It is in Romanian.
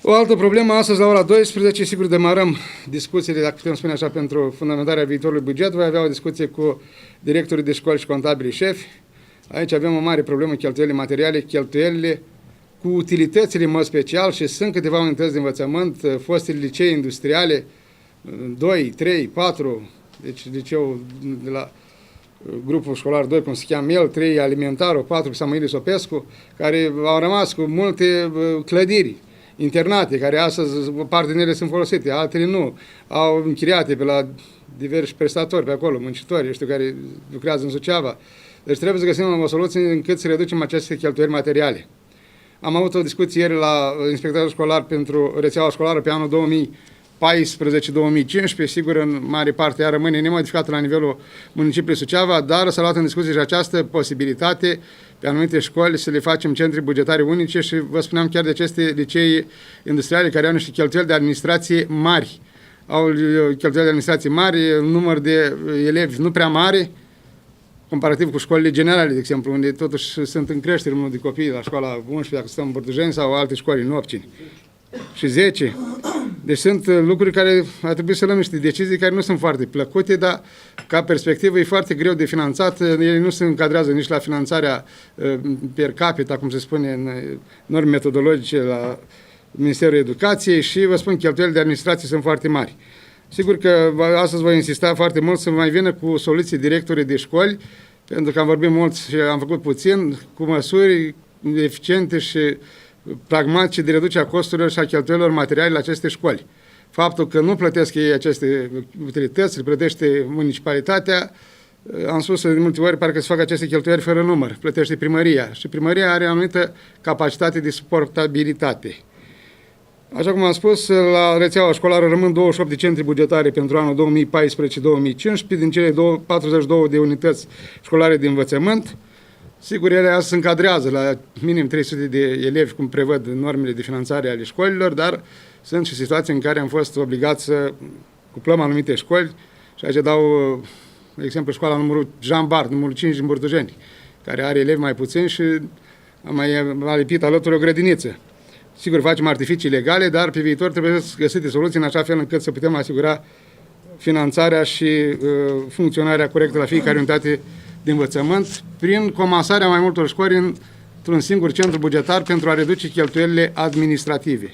O altă problemă, astăzi la ora 12, sigur demarăm discuțiile, dacă putem spune așa, pentru fundamentarea viitorului buget. Voi avea o discuție cu directorii de școli și contabili șefi. Aici avem o mare problemă, cheltuielile materiale, cheltuielile cu utilitățile în mod special și sunt câteva unități de învățământ, fostele licee industriale, 2, 3, 4, deci liceu de la grupul școlar 2, cum se cheamă el, 3 alimentarul, 4 Samuil Sopescu, care au rămas cu multe clădiri internate, care astăzi o parte din ele sunt folosite, altele nu, au închiriate pe la diversi prestatori pe acolo, muncitori, știu, care lucrează în Suceava. Deci trebuie să găsim o soluție încât să reducem aceste cheltuieli materiale. Am avut o discuție ieri la inspectorul școlar pentru rețeaua școlară pe anul 2014-2015, sigur, în mare parte ea rămâne nemodificată la nivelul municipiului Suceava, dar s-a luat în discuție și această posibilitate pe anumite școli să le facem centri bugetare unice și vă spuneam chiar de aceste licee industriale care au niște cheltuieli de administrație mari. Au cheltuieli de administrație mari, număr de elevi nu prea mare, comparativ cu școlile generale, de exemplu, unde totuși sunt în creștere numărul de copii la școala 11, dacă stăm în Burdujeni, sau alte școli în Opcini. Și 10. Deci sunt lucruri care ar trebui să luăm niște decizii care nu sunt foarte plăcute, dar ca perspectivă e foarte greu de finanțat. Ele nu se încadrează nici la finanțarea per capita, cum se spune în norme metodologice la Ministerul Educației și, vă spun, cheltuielile de administrație sunt foarte mari. Sigur că astăzi voi insista foarte mult să mai vină cu soluții directorii de școli, pentru că am vorbit mult și am făcut puțin, cu măsuri eficiente și pragmatice de reducerea costurilor și a cheltuielilor materiale la aceste școli. Faptul că nu plătesc ei aceste utilități, le plătește municipalitatea, am spus de multe ori, parcă se fac aceste cheltuieli fără număr, plătește primăria și primăria are o anumită capacitate de suportabilitate. Așa cum am spus, la rețeaua școlară rămân 28 de centri bugetare pentru anul 2014-2015, din cele 42 de unități școlare de învățământ. Sigur, ele se încadrează la minim 300 de elevi, cum prevăd normele de finanțare ale școlilor, dar sunt și situații în care am fost obligați să cuplăm anumite școli și aici dau, de exemplu, școala numărul Jean Bart, numărul 5 din Burdujeni, care are elevi mai puțini și am mai lipit alături o grădiniță. Sigur, facem artificii legale, dar pe viitor trebuie să găsite soluții în așa fel încât să putem asigura finanțarea și funcționarea corectă la fiecare unitate de învățământ prin comasarea mai multor școli într-un singur centru bugetar pentru a reduce cheltuielile administrative.